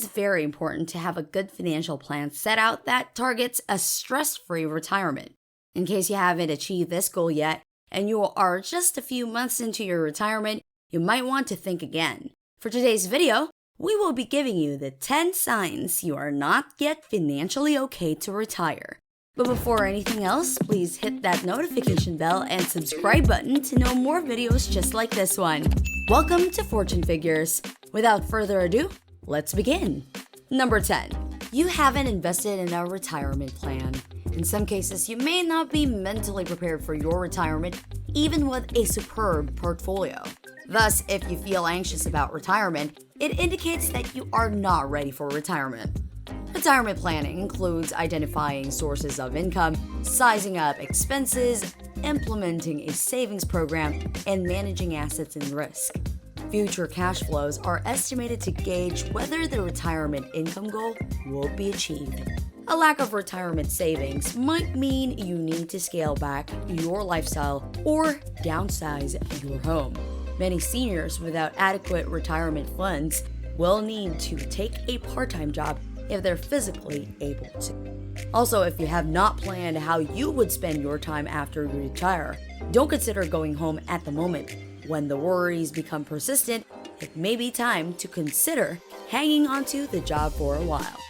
is very important to have a good financial plan set out that targets a stress-free retirement. In case you haven't achieved this goal yet, and you are just a few months into your retirement, you might want to think again. For today's video, we will be giving you the 10 signs you are not yet financially okay to retire. But before anything else, please hit that notification bell and subscribe button to know more videos just like this one. Welcome to Fortune Figures. Without further ado, let's begin. Number 10. You haven't invested in a retirement plan. In some cases, you may not be mentally prepared for your retirement, even with a superb portfolio. Thus, if you feel anxious about retirement, it indicates that you are not ready for retirement. Retirement planning includes identifying sources of income, sizing up expenses, implementing a savings program, and managing assets and risk. Future cash flows are estimated to gauge whether the retirement income goal will be achieved. A lack of retirement savings might mean you need to scale back your lifestyle or downsize your home. Many seniors without adequate retirement funds will need to take a part-time job if they're physically able to. Also, if you have not planned how you would spend your time after you retire, don't consider going home at the moment. When the worries become persistent, it may be time to consider hanging onto the job for a while.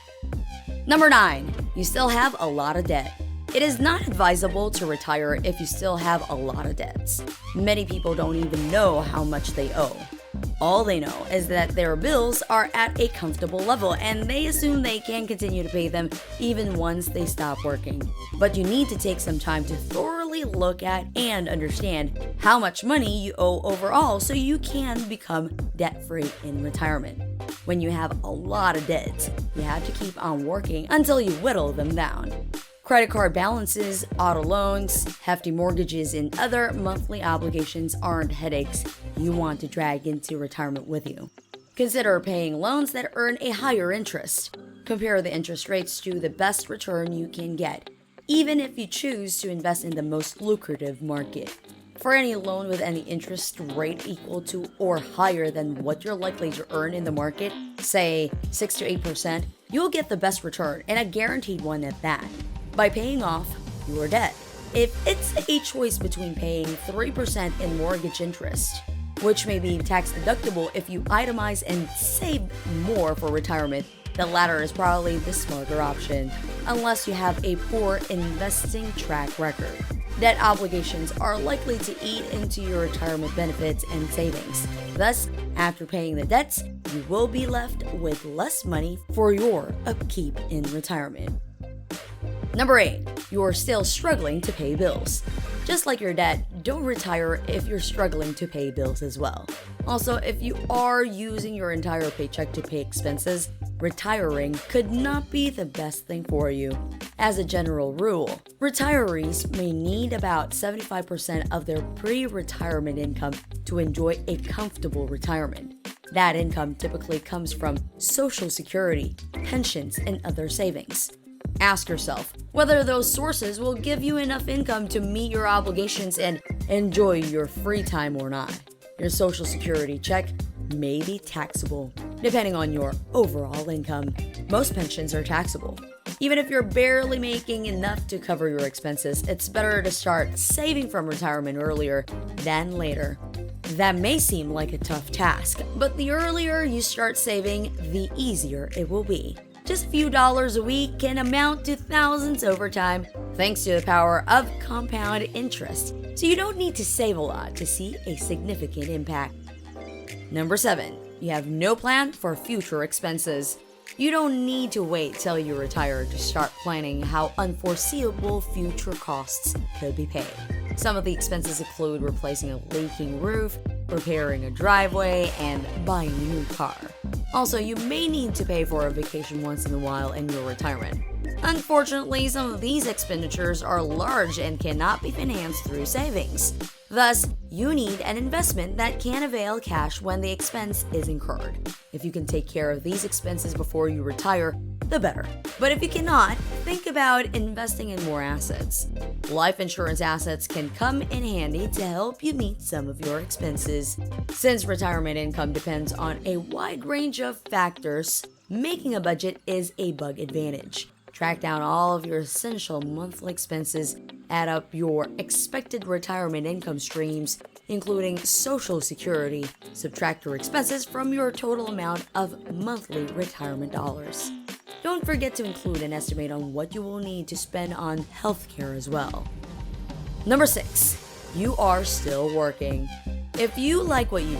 Number 9. You still have a lot of debt. It is not advisable to retire if you still have a lot of debts. Many people don't even know how much they owe. All they know is that their bills are at a comfortable level and they assume they can continue to pay them even once they stop working. But you need to take some time to thoroughly look at and understand how much money you owe overall so you can become debt-free in retirement. When you have a lot of debts, you have to keep on working until you whittle them down. Credit card balances, auto loans, hefty mortgages, and other monthly obligations aren't headaches you want to drag into retirement with you. Consider paying loans that earn a higher interest. Compare the interest rates to the best return you can get, even if you choose to invest in the most lucrative market. For any loan with any interest rate equal to or higher than what you're likely to earn in the market, say 6 to 8%, you'll get the best return and a guaranteed one at that, by paying off your debt. If it's a choice between paying 3% in mortgage interest, which may be tax deductible if you itemize and save more for retirement, the latter is probably the smarter option, unless you have a poor investing track record. Debt obligations are likely to eat into your retirement benefits and savings. Thus, after paying the debts, you will be left with less money for your upkeep in retirement. Number 8. You're still struggling to pay bills. Just like your debt, don't retire if you're struggling to pay bills as well. Also, if you are using your entire paycheck to pay expenses, retiring could not be the best thing for you. As a general rule, retirees may need about 75% of their pre-retirement income to enjoy a comfortable retirement. That income typically comes from Social Security, pensions, and other savings. Ask yourself whether those sources will give you enough income to meet your obligations and enjoy your free time or not. Your Social Security check may be taxable, depending on your overall income. Most pensions are taxable. Even if you're barely making enough to cover your expenses, it's better to start saving from retirement earlier than later. That may seem like a tough task, but the earlier you start saving, the easier it will be. Just a few dollars a week can amount to thousands over time, thanks to the power of compound interest. So you don't need to save a lot to see a significant impact. Number 7. You have no plan for future expenses. You don't need to wait till you retire to start planning how unforeseeable future costs could be paid. Some of the expenses include replacing a leaking roof, repairing a driveway, and buying a new car. Also, you may need to pay for a vacation once in a while in your retirement. Unfortunately, some of these expenditures are large and cannot be financed through savings. Thus, you need an investment that can avail cash when the expense is incurred. If you can take care of these expenses before you retire, the better. But if you cannot, think about investing in more assets. Life insurance assets can come in handy to help you meet some of your expenses. Since retirement income depends on a wide range of factors, Making a budget is a big advantage. Track down all of your essential monthly expenses, add up your expected retirement income streams, including Social Security, subtract your expenses from your total amount of monthly retirement dollars. Don't forget to include an estimate on what you will need to spend on healthcare as well. Number 6, you are still working. If you like what you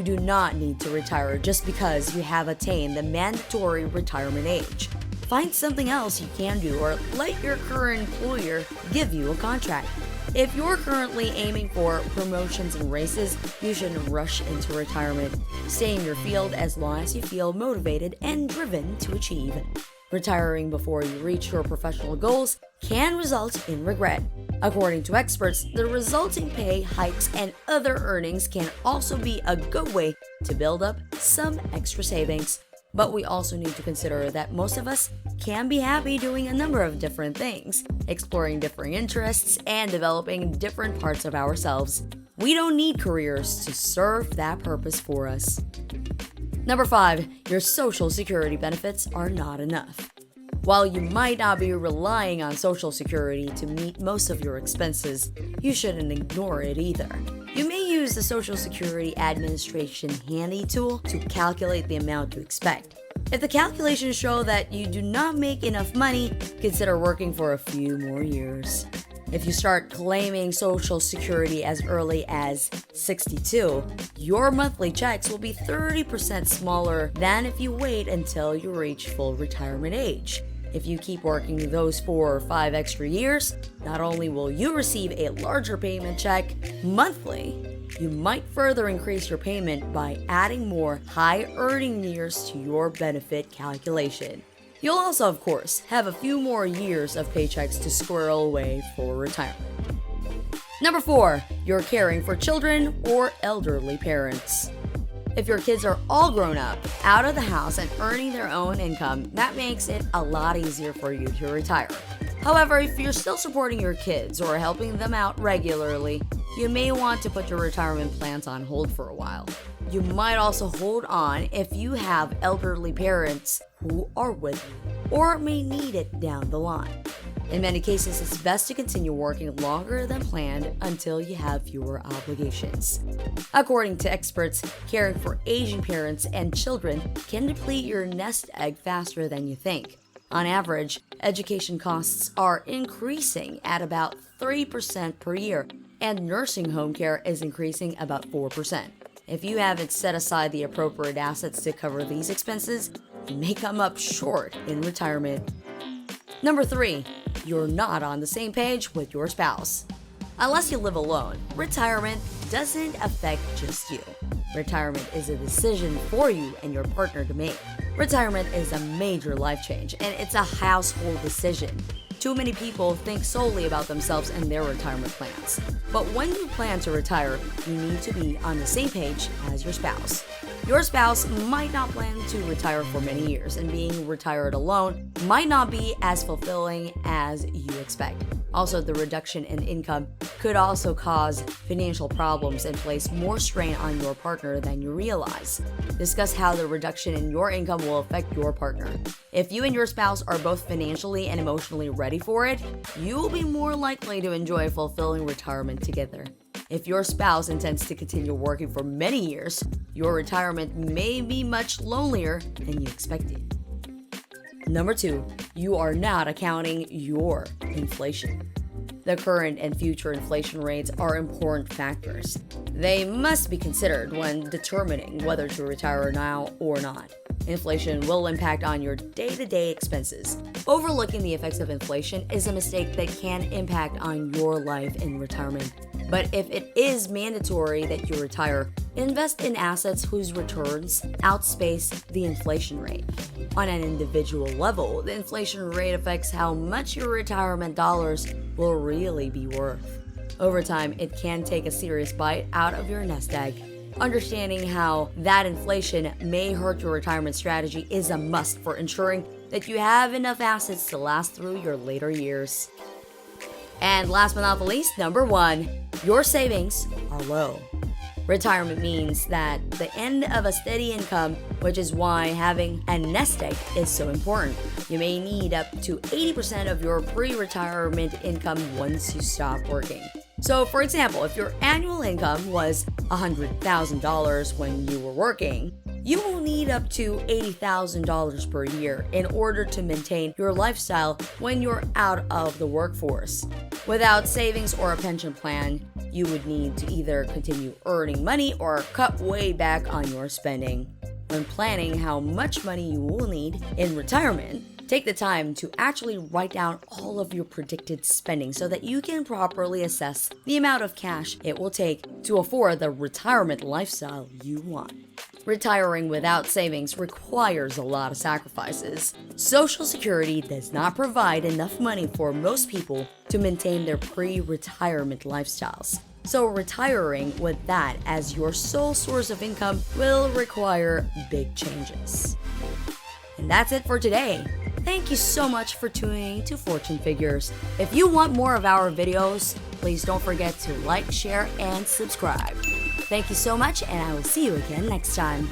do not need to retire just because you have attained the mandatory retirement age. Find something else you can do or let your current employer give you a contract. If you're currently aiming for promotions and raises, you shouldn't rush into retirement. Stay in your field as long as you feel motivated and driven to achieve. Retiring before you reach your professional goals can result in regret. According to experts, the resulting pay hikes and other earnings can also be a good way to build up some extra savings. But we also need to consider that most of us can be happy doing a number of different things, exploring different interests, and developing different parts of ourselves. We don't need careers to serve that purpose for us. Number 5, your Social Security benefits are not enough. While you might not be relying on Social Security to meet most of your expenses, you shouldn't ignore it either. You may use the Social Security Administration handy tool to calculate the amount to expect. If the calculations show that you do not make enough money, consider working for a few more years. If you start claiming Social Security as early as 62, your monthly checks will be 30% smaller than if you wait until you reach full retirement age. If you keep working those 4 or 5 extra years, not only will you receive a larger payment check monthly, you might further increase your payment by adding more high-earning years to your benefit calculation. You'll also, of course, have a few more years of paychecks to squirrel away for retirement. Number 4, you're caring for children or elderly parents. If your kids are all grown up, out of the house, and earning their own income, that makes it a lot easier for you to retire. However, if you're still supporting your kids or helping them out regularly, you may want to put your retirement plans on hold for a while. You might also hold on if you have elderly parents who are with you or may need it down the line. In many cases, it's best to continue working longer than planned until you have fewer obligations. According to experts, caring for aging parents and children can deplete your nest egg faster than you think. On average, education costs are increasing at about 3% per year, and nursing home care is increasing about 4%. If you haven't set aside the appropriate assets to cover these expenses, you may come up short in retirement. Number 3, you're not on the same page with your spouse. Unless you live alone, retirement doesn't affect just you. Retirement is a decision for you and your partner to make. Retirement is a major life change, and it's a household decision. Too many people think solely about themselves and their retirement plans. But when you plan to retire, you need to be on the same page as your spouse. Your spouse might not plan to retire for many years, and being retired alone might not be as fulfilling as you expect. Also, the reduction in income could also cause financial problems and place more strain on your partner than you realize. Discuss how the reduction in your income will affect your partner. If you and your spouse are both financially and emotionally ready for it, you will be more likely to enjoy a fulfilling retirement together. If your spouse intends to continue working for many years, your retirement may be much lonelier than you expected. Number 2, you are not accounting your inflation. The current and future inflation rates are important factors. They must be considered when determining whether to retire now or not. Inflation will impact on your day-to-day expenses. Overlooking the effects of inflation is a mistake that can impact on your life in retirement. But if it is mandatory that you retire, invest in assets whose returns outpace the inflation rate. On an individual level, the inflation rate affects how much your retirement dollars will really be worth. Over time, it can take a serious bite out of your nest egg. Understanding how that inflation may hurt your retirement strategy is a must for ensuring that you have enough assets to last through your later years. And last but not the least, number 1, your savings are low. Retirement means that the end of a steady income, which is why having a nest egg is so important. You may need up to 80% of your pre-retirement income once you stop working. So, for example, if your annual income was $100,000 when you were working, you will need up to $80,000 per year in order to maintain your lifestyle when you're out of the workforce. Without savings or a pension plan, you would need to either continue earning money or cut way back on your spending. When planning how much money you will need in retirement, take the time to actually write down all of your predicted spending so that you can properly assess the amount of cash it will take to afford the retirement lifestyle you want. Retiring without savings requires a lot of sacrifices. Social Security does not provide enough money for most people to maintain their pre-retirement lifestyles. So retiring with that as your sole source of income will require big changes. And that's it for today. Thank you so much for tuning to Fortune Figures. If you want more of our videos, please don't forget to like, share, and subscribe. Thank you so much, and I will see you again next time.